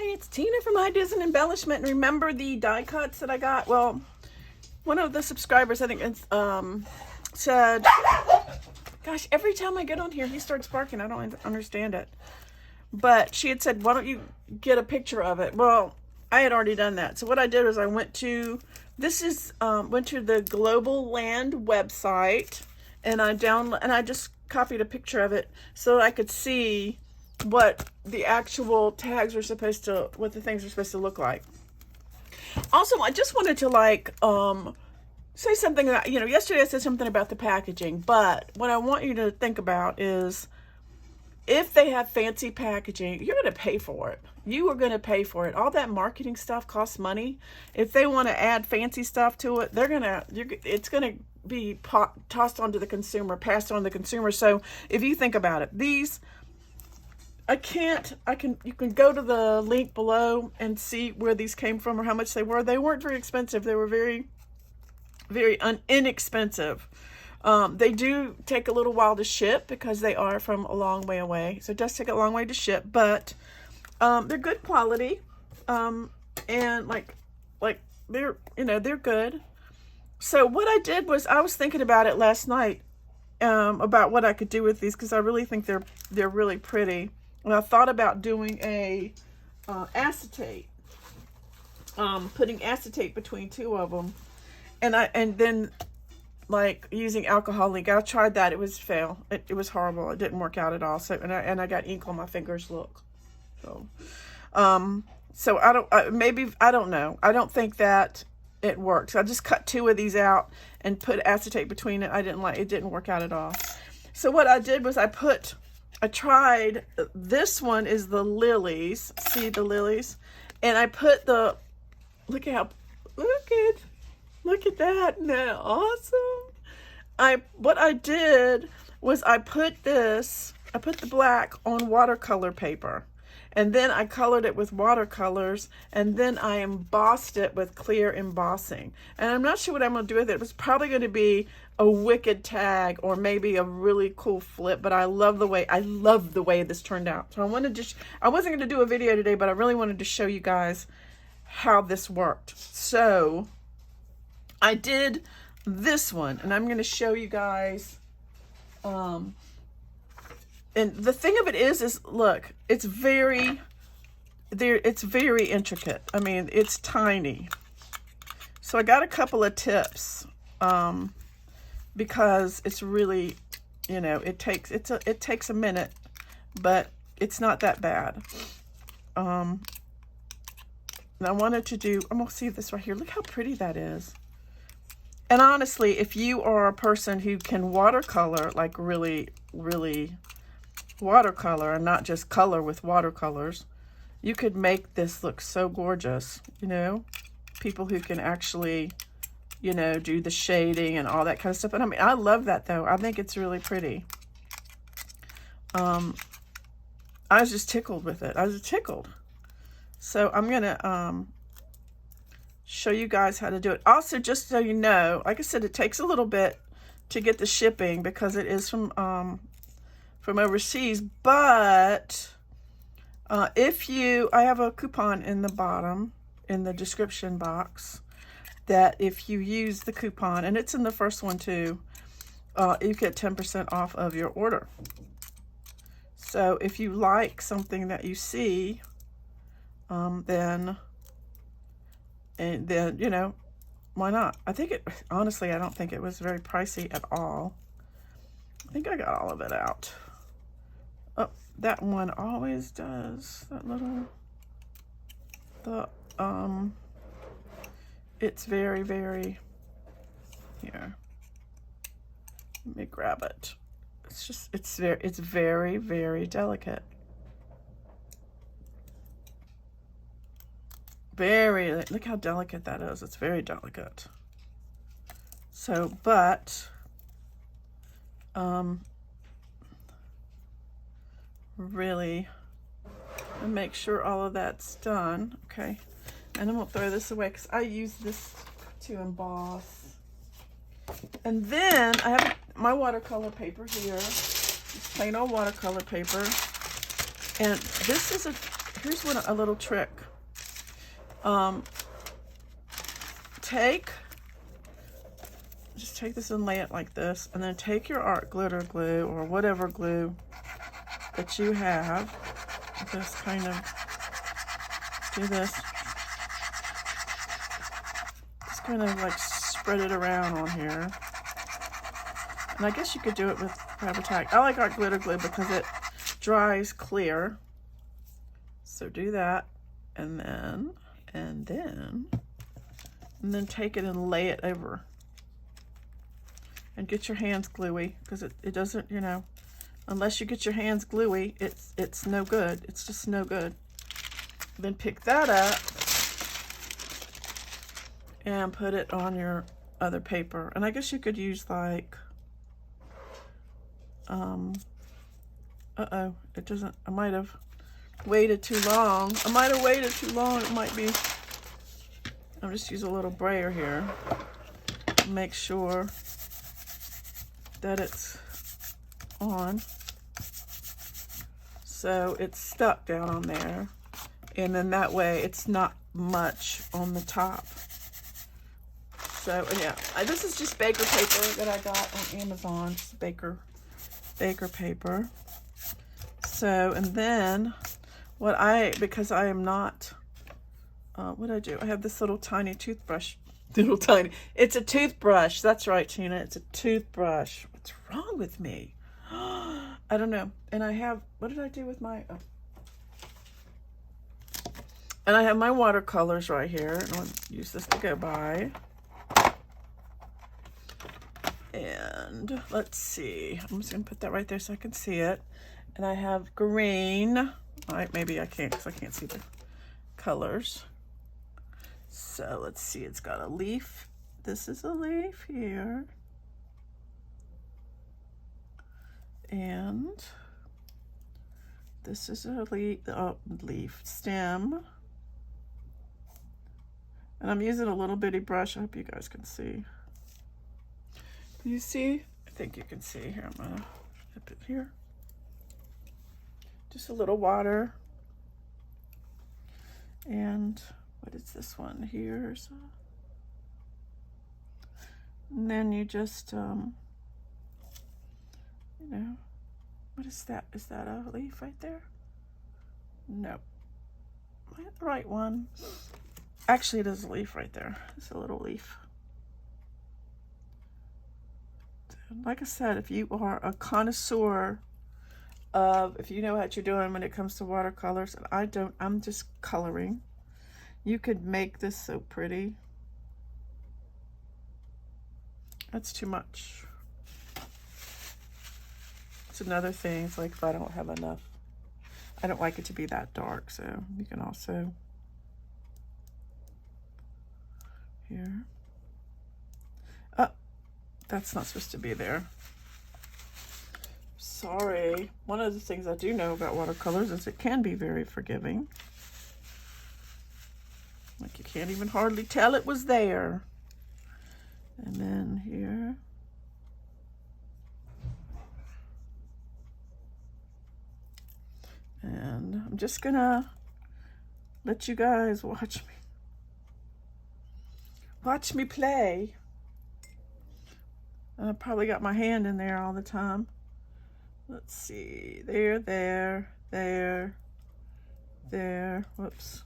Hi, it's Tina from Ideas and Embellishment. And remember the die cuts that I got? Well, one of the subscribers, I think, said, gosh, every time I get on here, he starts barking. I don't understand it. But she had said, why don't you get a picture of it? Well, I had already done that. So what I did was I went to, went to the Globleland website, and I just copied a picture of it so that I could see what the actual tags were supposed to, what the things are supposed to look like. Also, I just wanted to say something that, yesterday I said something about the packaging, but what I want you to think about is if they have fancy packaging, you're going to pay for it. You are going to pay for it. All that marketing stuff costs money. If they want to add fancy stuff to it, it's going to be tossed onto the consumer, passed on to the consumer. So if you think about it, you can go to the link below and see where these came from or how much they were. They weren't very expensive. They were very, very inexpensive. They do take a little while to ship because they are from a long way away. So it does take a long way to ship, but they're good quality. And like they're good. So what I did was I was thinking about it last night about what I could do with these because I really think they're really pretty. And I thought about doing a acetate, putting acetate between two of them, and then like using alcohol ink. I tried that; it was fail. It was horrible. It didn't work out at all. So and I got ink on my fingers. Look, so I don't know. I don't think that it works. I just cut two of these out and put acetate between it. It didn't work out at all. So what I did was I tried, this one is the lilies. See the lilies? And I put look at that. Isn't that awesome? What I did was I put the black on watercolor paper. And then I colored it with watercolors, and then I embossed it with clear embossing. And I'm not sure what I'm going to do with it. It was probably going to be a wicked tag or maybe a really cool flip, but I love the way this turned out. So I wasn't going to do a video today, but I really wanted to show you guys how this worked. So I did this one, and I'm going to show you guys. And the thing of it is look, it's very intricate. I mean, it's tiny. So I got a couple of tips, because it's really, it takes a minute, but it's not that bad. And I wanted to do, I'm gonna see this right here. Look how pretty that is. And honestly, if you are a person who can watercolor, like really, really watercolor and not just color with watercolors, you could make this look so gorgeous. People who can actually do the shading and all that kind of stuff. And I mean, I love that though. I think it's really pretty. I was just tickled with it. I was tickled. So I'm gonna show you guys how to do it. Also, just so you know, like I said, it takes a little bit to get the shipping because it is from overseas, but I have a coupon in the bottom in the description box that if you use the coupon, and it's in the first one too, you get 10% off of your order. So if you like something that you see, then why not? Honestly, I don't think it was very pricey at all. I think I got all of it out. Oh, that one always does that little, it's very, very, here, let me grab it. It's very, very delicate. Look how delicate that is. It's very delicate. So, but, really make sure all of that's done. Okay. And I'm going to throw this away because I use this to emboss. And then I have my watercolor paper here. It's plain old watercolor paper. And this is here's a little trick. Just take this and lay it like this, and then take your art glitter glue or whatever glue that you have. Just kind of do this. Just kind of like spread it around on here. And I guess you could do it with Faber Tack. I like art glitter glue because it dries clear. So do that, and then take it and lay it over. And get your hands gluey, because it doesn't, you know, unless you get your hands gluey, it's no good. It's just no good. Then pick that up and put it on your other paper. And I guess you could use like, it doesn't, I might have waited too long. It might be, I'll just use a little brayer here. Make sure that it's on. So it's stuck down on there. And then that way it's not much on the top. So, yeah, this is just baker paper that I got on Amazon. Just baker paper. So, and then because I am not, what I do? I have this little tiny toothbrush. It's a toothbrush. That's right, Tina. It's a toothbrush. What's wrong with me? I don't know. And I have, what did I do with my, and I have my watercolors right here. And I'll use this to go by. And let's see. I'm just going to put that right there so I can see it. And I have green. All right, maybe I can't because I can't see the colors. So let's see, it's got a leaf. This is a leaf here. And this is a leaf stem. And I'm using a little bitty brush. I hope you guys can see. Can you see? I think you can see. Here, I'm gonna dip it here. Just a little water. And what is this one here? And then you just, you know, what is that? Is that a leaf right there? No. Am I at the right one? Actually, it is a leaf right there. It's a little leaf. Like I said, if you are a connoisseur if you know what you're doing when it comes to watercolors, and I don't, I'm just coloring. You could make this so pretty. That's too much. It's another thing. It's like if I don't have enough. I don't like it to be that dark, so you can also here. Oh, that's not supposed to be there. Sorry. One of the things I do know about watercolors is it can be very forgiving. Like you can't even hardly tell it was there. And then here. And I'm just gonna let you guys watch me play. And I probably got my hand in there all the time. Let's see, there. Whoops.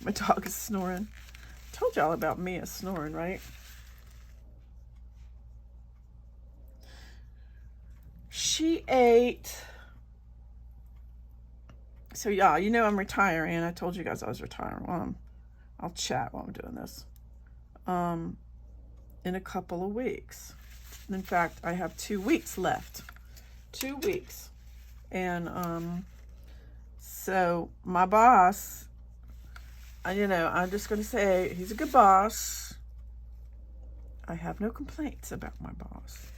My dog is snoring. I told y'all about Mia snoring, right? She ate. So yeah, you know I'm retiring. I told you guys I was retiring. Well, I'll chat while I'm doing this. In a couple of weeks. In fact, I have 2 weeks left. 2 weeks. And so my boss, you know, I'm just going to say he's a good boss. I have no complaints about my boss.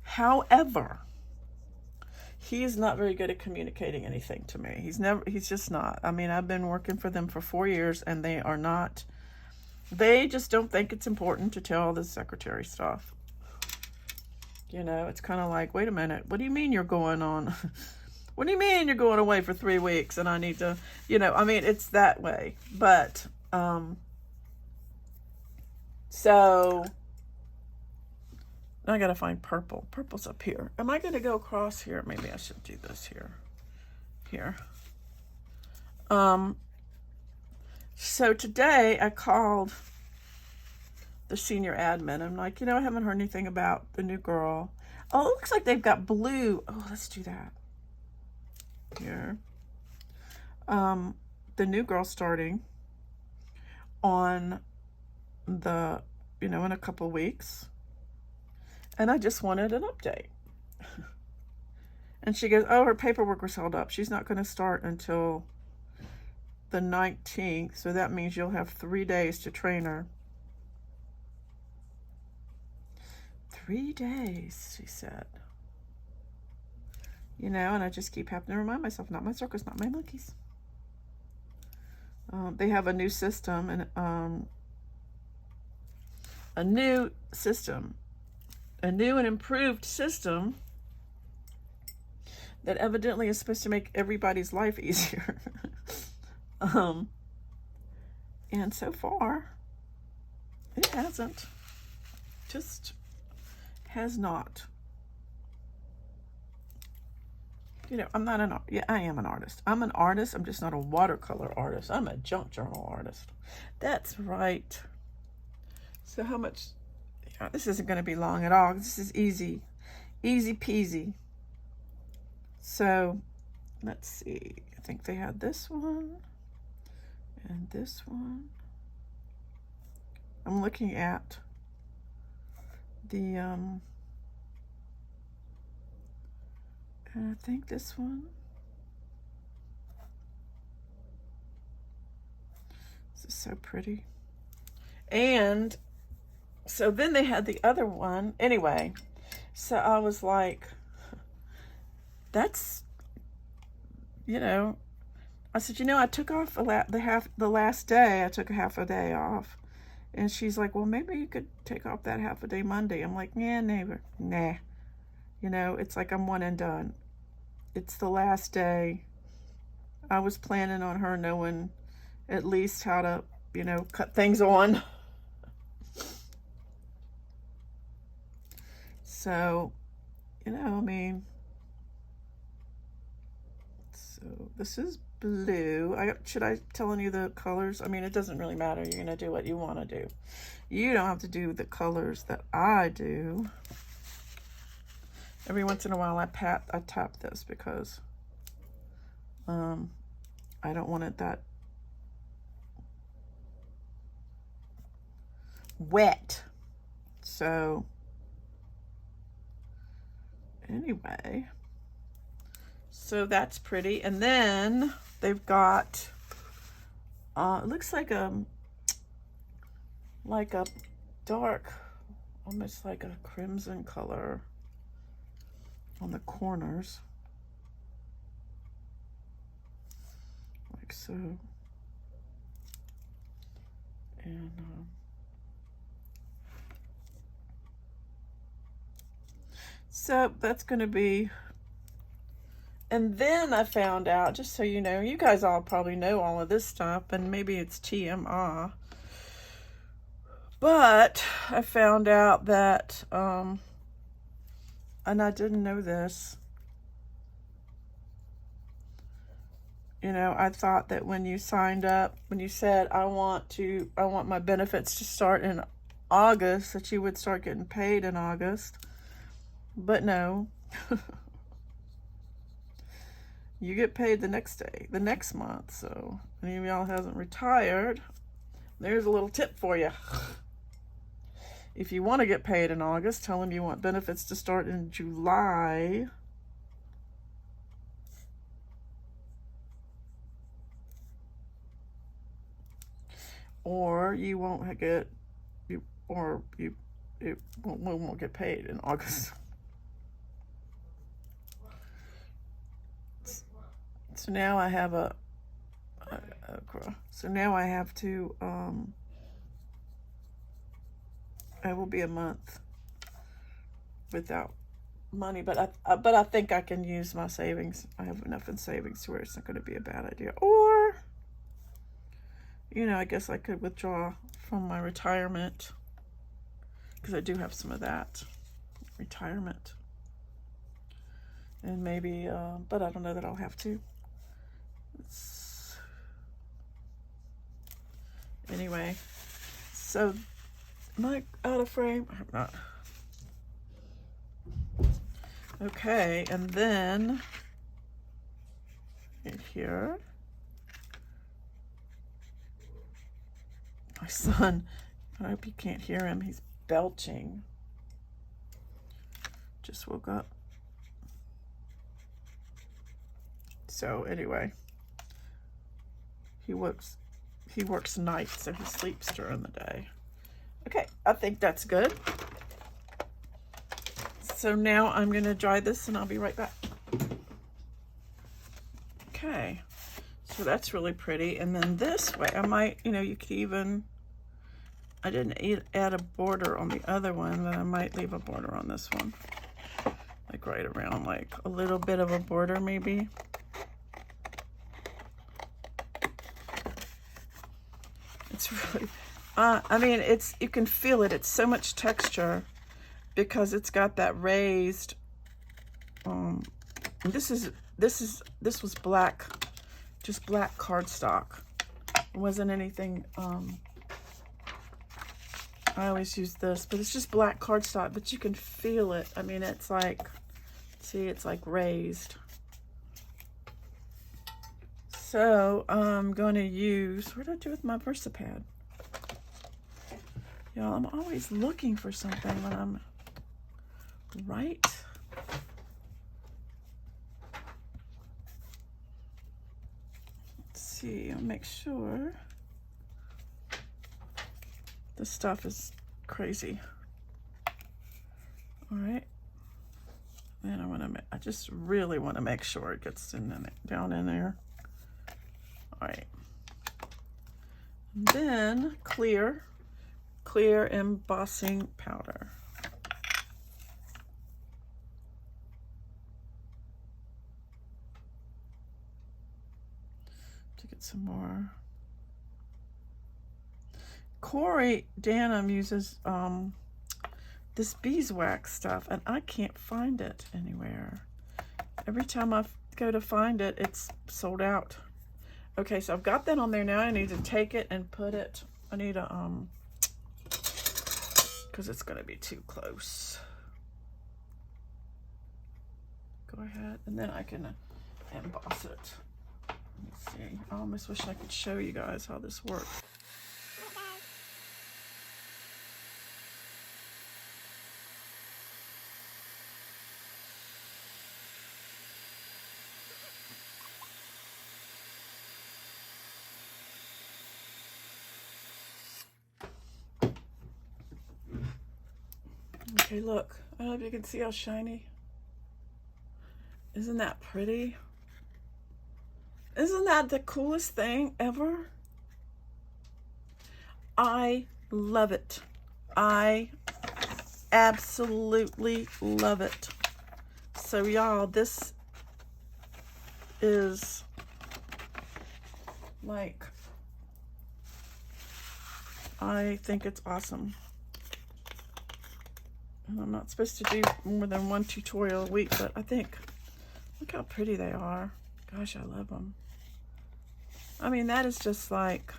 However, he is not very good at communicating anything to me. He's just not. I mean, I've been working for them for 4 years and they just don't think it's important to tell the secretary stuff. You know, it's kind of like, wait a minute, what do you mean you're going on? What do you mean you're going away for 3 weeks and I need to, you know, I mean, it's that way. But, so I got to find purple. Purple's up here. Am I going to go across here? Maybe I should do this here. Here. So today I called the senior admin. I'm like, you know, I haven't heard anything about the new girl. Oh, it looks like they've got blue. Oh, let's do that. Here. The new girl starting on the, you know, in a couple weeks. And I just wanted an update. And she goes, oh, her paperwork was held up. She's not going to start until the 19th. So that means you'll have 3 days to train her. 3 days, she said. You know, and I just keep having to remind myself, not my circus, not my monkeys. They have a new system, and a new and improved system that evidently is supposed to make everybody's life easier. And so far, it hasn't. Just has not. You know, I'm not an, yeah, I am an artist. I'm an artist. I'm just not a watercolor artist. I'm a junk journal artist. That's right. So how much, yeah, this isn't going to be long at all. This is easy peasy. So let's see. I think they had this one and this one. I'm looking at the, and I think this one. This is so pretty. And so then they had the other one. Anyway, so I was like, that's, you know, I said, you know, I took off the last day. I took a half a day off. And she's like, well, maybe you could take off that half a day Monday. I'm like, yeah, neighbor, nah. You know, it's like I'm one and done. It's the last day. I was planning on her knowing at least how to, you know, cut things on. So, you know, I mean, so this is blue. Should I telling you the colors? I mean, it doesn't really matter. You're going to do what you want to do. You don't have to do the colors that I do. Every once in a while I tap this because I don't want it that wet. So anyway, so that's pretty. And then they've got it looks like a dark, almost like a crimson color on the corners, like so. And so that's going to be. And then I found out, just so you know, you guys all probably know all of this stuff, and maybe it's TMI, but I found out that, and I didn't know this, you know, I thought that when you signed up, when you said, I want my benefits to start in August, that you would start getting paid in August, but no. You get paid the next day, the next month. So any of y'all hasn't retired, there's a little tip for you. If you want to get paid in August, tell them you want benefits to start in July. Or you won't get, it won't get paid in August. So now I have so now I have to, it will be a month without money, but I think I can use my savings. I have enough in savings to where it's not going to be a bad idea. Or, you know, I guess I could withdraw from my retirement, because I do have some of that retirement, and maybe but I don't know that I'll have to. Anyway, so am I out of frame? I'm not. Okay, and then right here, my son, I hope you can't hear him, he's belching. Just woke up. So anyway, he works nights, so he sleeps during the day. Okay, I think that's good. So now I'm going to dry this and I'll be right back. Okay, so that's really pretty. And then this way, I might, you know, you could even, I didn't add a border on the other one, but I might leave a border on this one. Like right around, like a little bit of a border maybe. It's really, I mean, you can feel it. It's so much texture because it's got that raised, this was black, just black cardstock. It wasn't anything, I always use this, but it's just black cardstock, but you can feel it. I mean, it's like, see, it's like raised. So I'm going to use, what did I do with my VersaPad? Y'all, I'm always looking for something when I'm right. Let's see, I'll make sure. This stuff is crazy. All right. Then I just really want to make sure it gets down in there. All right. And then clear embossing powder. To get some more. Corey Danum uses this beeswax stuff, and I can't find it anywhere. Every time I go to find it, it's sold out. Okay, so I've got that on there now. I need to take it and put it, I need a, because it's going to be too close. Go ahead, and then I can emboss it. Let me see. I almost wish I could show you guys how this works. Okay, look. I don't know if you can see how shiny. Isn't that pretty? Isn't that the coolest thing ever? I love it. I absolutely love it. So y'all, this is like, I think it's awesome. And I'm not supposed to do more than one tutorial a week, but I think, look how pretty they are. Gosh, I love them. I mean, that is just like,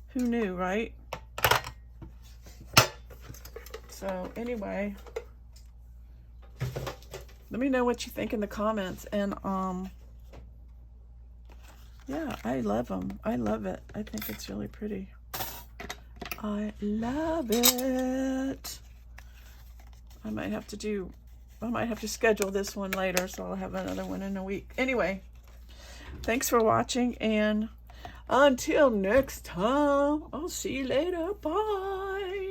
who knew, right? So anyway, let me know what you think in the comments. And yeah, I love them. I love it. I think it's really pretty. I love it. I might have to schedule this one later, so I'll have another one in a week. Anyway, thanks for watching, and until next time, I'll see you later. Bye.